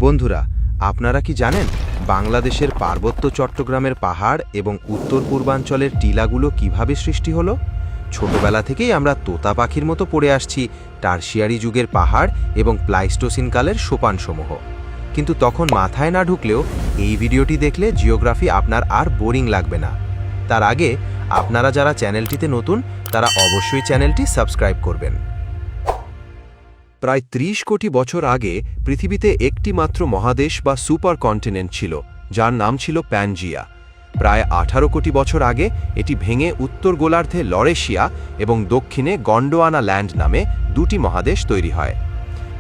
বন্ধুরা, আপনারা কি জানেন বাংলাদেশের পার্বত্য চট্টগ্রামের পাহাড় এবং উত্তর পূর্বাঞ্চলের টিলাগুলো কিভাবে সৃষ্টি হলো? ছোটবেলা থেকেই আমরা তোতা পাখির মতো পড়ে আসছি টারশিয়ারি যুগের পাহাড় এবং প্লাইস্টোসিন কালের সোপানসমূহ। কিন্তু তখন মাথায় না ঢুকলেও এই ভিডিওটি দেখলে জিওগ্রাফি আপনার আর বোরিং লাগবে না। তার আগে আপনারা যারা চ্যানেলটিতে নতুন তারা অবশ্যই চ্যানেলটি সাবস্ক্রাইব করবেন। প্রায় ৩০ কোটি বছর আগে পৃথিবীতে একটি মাত্র মহাদেশ বা সুপার কন্টিনেন্ট ছিল, যার নাম ছিল প্যানজিয়া। প্রায় ১৮ কোটি বছর আগে এটি ভেঙে উত্তর গোলার্ধে লরেশিয়া এবং দক্ষিণে গন্ডোয়ানা ল্যান্ড নামে দুটি মহাদেশ তৈরি হয়।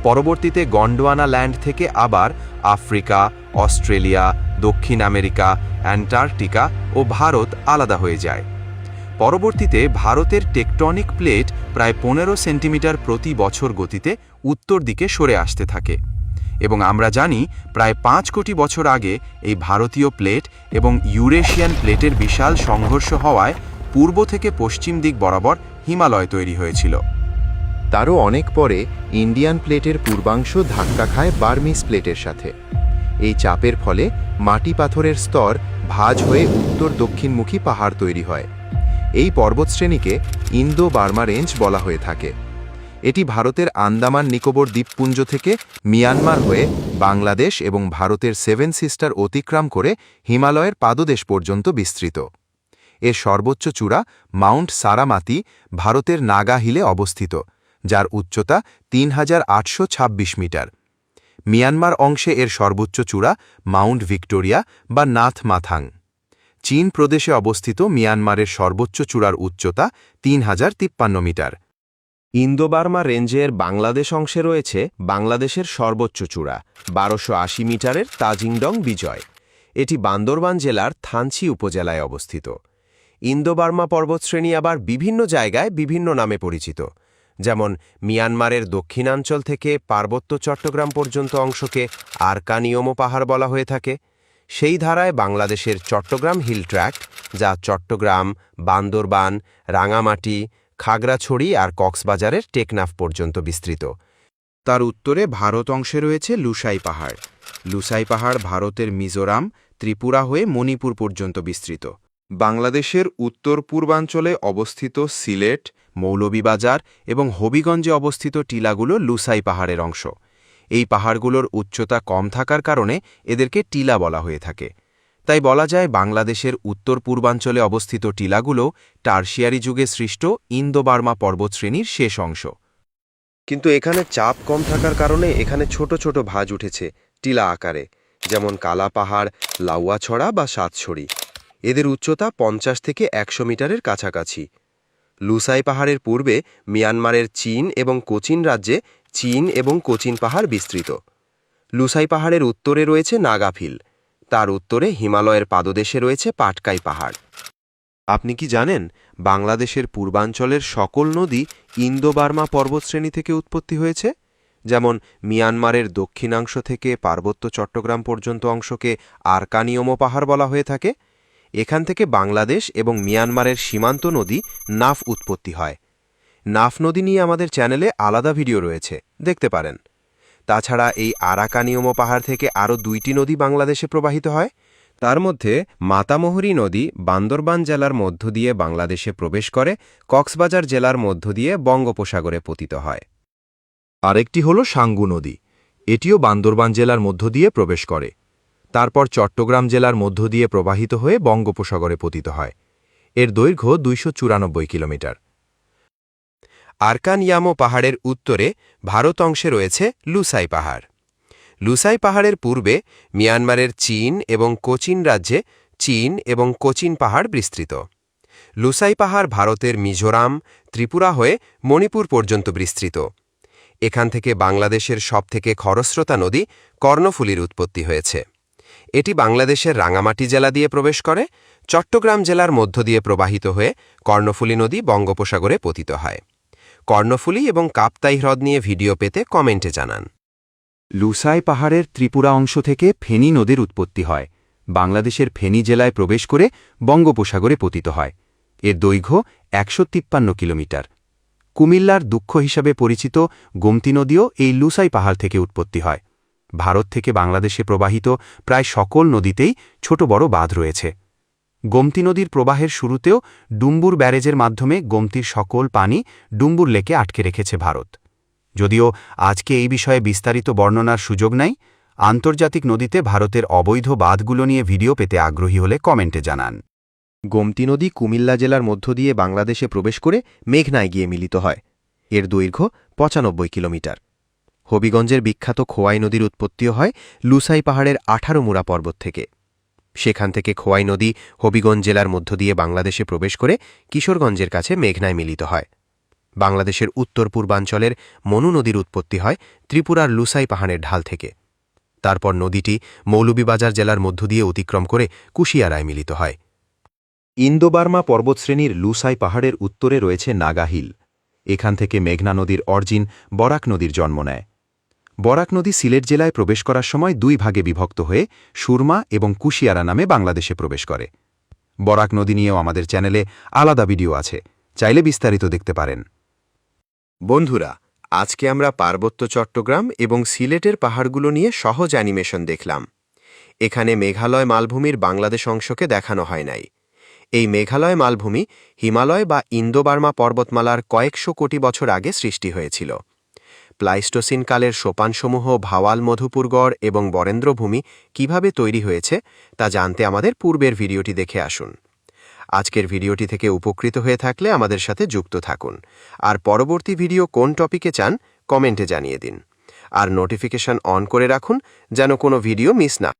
পরবর্তীতে গন্ডোয়ানা ল্যান্ড থেকে আবার আফ্রিকা, অস্ট্রেলিয়া, দক্ষিণ আমেরিকা, অ্যান্টার্কটিকা ও ভারত আলাদা হয়ে যায়। পরবর্তীতে ভারতের টেকটনিক প্লেট প্রায় ১৫ সেন্টিমিটার প্রতি বছর গতিতে উত্তর দিকে সরে আসতে থাকে এবং আমরা জানি প্রায় ৫ কোটি বছর আগে এই ভারতীয় প্লেট এবং ইউরেশিয়ান প্লেটের বিশাল সংঘর্ষ হওয়ায় পূর্ব থেকে পশ্চিম দিক বরাবর হিমালয় তৈরি হয়েছিল। তারও অনেক পরে ইন্ডিয়ান প্লেটের পূর্বাংশ ধাক্কা খায় বার্মিস প্লেটের সাথে। এই চাপের ফলে মাটি পাথরের স্তর ভাঁজ হয়ে উত্তর দক্ষিণমুখী পাহাড় তৈরি হয়। এই পর্বতশ্রেণীকে ইন্দো বার্মা রেঞ্জ বলা হয়ে থাকে। এটি ভারতের আন্দামান নিকোবর দ্বীপপুঞ্জ থেকে মিয়ানমার হয়ে বাংলাদেশ এবং ভারতের সেভেন সিস্টার অতিক্রম করে হিমালয়ের পাদদেশ পর্যন্ত বিস্তৃত। এর সর্বোচ্চ চূড়া মাউন্ট সারামাতি ভারতের নাগা হিলে অবস্থিত, যার উচ্চতা ৩৮২৬ মিটার। মিয়ানমার অংশে এর সর্বোচ্চ চূড়া মাউন্ট ভিক্টোরিয়া বা নাথ মাথাং। চীন প্রদেশে অবস্থিত মিয়ানমারের সর্বোচ্চ চূড়ার উচ্চতা ৩০৫৩ মিটার। ইন্দো বার্মা রেঞ্জের বাংলাদেশ অংশে রয়েছে বাংলাদেশের সর্বোচ্চ চূড়া ১২৮০ মিটারের তাজিংডং বিজয়। এটি বান্দরবান জেলার থানচি উপজেলায় অবস্থিত। ইন্দো বার্মা পর্বতশ্রেণী আবার বিভিন্ন জায়গায় বিভিন্ন নামে পরিচিত, যেমন মিয়ানমারের দক্ষিণাঞ্চল থেকে পার্বত্য চট্টগ্রাম পর্যন্ত অংশকে আরকানিয়মো পাহাড় বলা হয়ে থাকে। সেই ধারায় বাংলাদেশের চট্টগ্রাম হিল ট্র্যাক্ট, যা চট্টগ্রাম, বান্দরবান, রাঙামাটি, খাগড়াছড়ি আর কক্সবাজারের টেকনাফ পর্যন্ত বিস্তৃত। তার উত্তরে ভারত অংশে রয়েছে লুসাই পাহাড়। লুসাই পাহাড় ভারতের মিজোরাম, ত্রিপুরা হয়ে মণিপুর পর্যন্ত বিস্তৃত। বাংলাদেশের উত্তর পূর্বাঞ্চলে অবস্থিত সিলেট, মৌলভীবাজার এবং হবিগঞ্জে অবস্থিত টিলাগুলো লুসাই পাহাড়ের অংশ। এই পাহাড়গুলোর উচ্চতা কম থাকার কারণে এদেরকে টিলা বলা হয়ে থাকে। তাই বলা যায় বাংলাদেশের উত্তর পূর্বাঞ্চলে অবস্থিত টিলাগুলো টারশিয়ারি যুগে সৃষ্ট ইন্দো বার্মা পর্বতশ্রেণীর শেষ অংশ। কিন্তু এখানে চাপ কম থাকার কারণে এখানে ছোট ছোট ভাঁজ উঠেছে টিলা আকারে, যেমন কালা পাহাড়, লাউয়াছড়া বা সাতছড়ি। এদের উচ্চতা ৫০ থেকে ১০০ মিটারের কাছাকাছি। লুসাই পাহাড়ের পূর্বে মিয়ানমারের চীন এবং কোচিন রাজ্যে চীন এবং কোচিন পাহাড় বিস্তৃত। লুসাই পাহাড়ের উত্তরে রয়েছে নাগাফিল। তার উত্তরে হিমালয়ের পাদদেশে রয়েছে পাটকাই পাহাড়। আপনি কি জানেন বাংলাদেশের পূর্বাঞ্চলের সকল নদী ইন্দো বার্মা পর্বতশ্রেণী থেকে উৎপত্তি হয়েছে? যেমন মিয়ানমারের দক্ষিণাংশ থেকে পার্বত্য চট্টগ্রাম পর্যন্ত অংশকে আরকানিয়মো পাহাড় বলা হয়ে থাকে। এখান থেকে বাংলাদেশ এবং মিয়ানমারের সীমান্ত নদী নাফ উৎপত্তি হয়। নাফ নদী নিয়ে আমাদের চ্যানেলে আলাদা ভিডিও রয়েছে, দেখতে পারেন। তাছাড়া এই আরাকানিয়মো পাহাড় থেকে আরও ২টি নদী বাংলাদেশে প্রবাহিত হয়। তার মধ্যে মাতামুহুরী নদী বান্দরবান জেলার মধ্য দিয়ে বাংলাদেশে প্রবেশ করে, কক্সবাজার জেলার মধ্য দিয়ে বঙ্গোপসাগরে পতিত হয়। আরেকটি হল সাঙ্গু নদী। এটিও বান্দরবান জেলার মধ্য দিয়ে প্রবেশ করে, তারপর চট্টগ্রাম জেলার মধ্য দিয়ে প্রবাহিত হয়ে বঙ্গোপসাগরে পতিত হয়। এর দৈর্ঘ্য ২৯৪ কিলোমিটার। আরকানিয়ামো পাহাড়ের উত্তরে ভারত অংশে রয়েছে লুসাই পাহাড়। লুসাই পাহাড়ের পূর্বে মিয়ানমারের চীন এবং কোচিন রাজ্যে চীন এবং কোচিন পাহাড় বিস্তৃত। লুসাই পাহাড় ভারতের মিজোরাম, ত্রিপুরা হয়ে মণিপুর পর্যন্ত বিস্তৃত। এখান থেকে বাংলাদেশের সবথেকে খরস্রোতা নদী কর্ণফুলীর উৎপত্তি হয়েছে। এটি বাংলাদেশের রাঙামাটি জেলা দিয়ে প্রবেশ করে, চট্টগ্রাম জেলার মধ্য দিয়ে প্রবাহিত হয়ে কর্ণফুলী নদী বঙ্গোপসাগরে পতিত হয়। কর্ণফুলী এবং কাপ্তাই হ্রদ নিয়ে ভিডিও পেতে কমেন্টে জানান। লুসাই পাহাড়ের ত্রিপুরা অংশ থেকে ফেনী নদীর উৎপত্তি হয়, বাংলাদেশের ফেনী জেলায় প্রবেশ করে বঙ্গোপসাগরে পতিত হয়। এর দৈর্ঘ্য ১৫৩ কিলোমিটার। কুমিল্লার দুঃখ হিসাবে পরিচিত গোমতী নদীও এই লুসাই পাহাড় থেকে উৎপত্তি হয়। ভারত থেকে বাংলাদেশে প্রবাহিত প্রায় সকল নদীতেই ছোট বড় বাঁধ রয়েছে। গোমতী নদীর প্রবাহের শুরুতেও ডুম্বুর ব্যারেজের মাধ্যমে গোমতীর সকল পানি ডুম্বুর লেকে আটকে রেখেছে ভারত। যদিও আজকে এই বিষয়ে বিস্তারিত বর্ণনার সুযোগ নাই, আন্তর্জাতিক নদীতে ভারতের অবৈধ বাঁধগুলো নিয়ে ভিডিও পেতে আগ্রহী হলে কমেন্টে জানান। গোমতী নদী কুমিল্লা জেলার মধ্য দিয়ে বাংলাদেশে প্রবেশ করে মেঘনায় গিয়ে মিলিত হয়। এর দৈর্ঘ্য ৯৫ কিলোমিটার। হবিগঞ্জের বিখ্যাত খোয়াই নদীর উৎপত্তিও হয় লুসাই পাহাড়ের ১৮ মুড়া পর্বত থেকে। সেখান থেকে খোয়াই নদী হবিগঞ্জ জেলার মধ্য দিয়ে বাংলাদেশে প্রবেশ করে কিশোরগঞ্জের কাছে মেঘনায় মিলিত হয়। বাংলাদেশের উত্তর পূর্বাঞ্চলের মনু নদীর উৎপত্তি হয় ত্রিপুরার লুসাই পাহাড়ের ঢাল থেকে। তারপর নদীটি মৌলভীবাজার জেলার মধ্য দিয়ে অতিক্রম করে কুশিয়ারায় মিলিত হয়। ইন্দো-বার্মা পর্বতশ্রেণীর লুসাই পাহাড়ের উত্তরে রয়েছে নাগা হিল। এখান থেকে মেঘনা নদীর অর্জিন বরাক নদীর জন্ম নেয়। বরাক নদী সিলেট জেলায় প্রবেশ করার সময় দুই ভাগে বিভক্ত হয়ে সুরমা এবং কুশিয়ারা নামে বাংলাদেশে প্রবেশ করে। বরাক নদী নিয়েও আমাদের চ্যানেলে আলাদা ভিডিও আছে, চাইলে বিস্তারিত দেখতে পারেন। বন্ধুরা, আজকে আমরা পার্বত্য চট্টগ্রাম এবং সিলেটের পাহাড়গুলো নিয়ে সহজ অ্যানিমেশন দেখলাম। এখানে মেঘালয় মালভূমির বাংলাদেশ অংশকে দেখানো হয় নাই। এই মেঘালয় মালভূমি হিমালয় বা ইন্দো-বার্মা পর্বতমালার কয়েকশো কোটি বছর আগে সৃষ্টি হয়েছিল। প্লাইস্টোসিন কালের সোপানসমূহ ভাওয়াল মধুপুরগড় এবং বরেন্দ্রভূমি কিভাবে তৈরি হয়েছে তা জানতে আমাদের পূর্বের ভিডিওটি দেখে আসুন। আজকের ভিডিওটি থেকে উপকৃত হয়ে থাকলে আমাদের সাথে যুক্ত থাকুন, আর পরবর্তী ভিডিও কোন টপিকে চান কমেন্টে জানিয়ে দিন। আর নোটিফিকেশন অন করে রাখুন যেন কোনো ভিডিও মিস না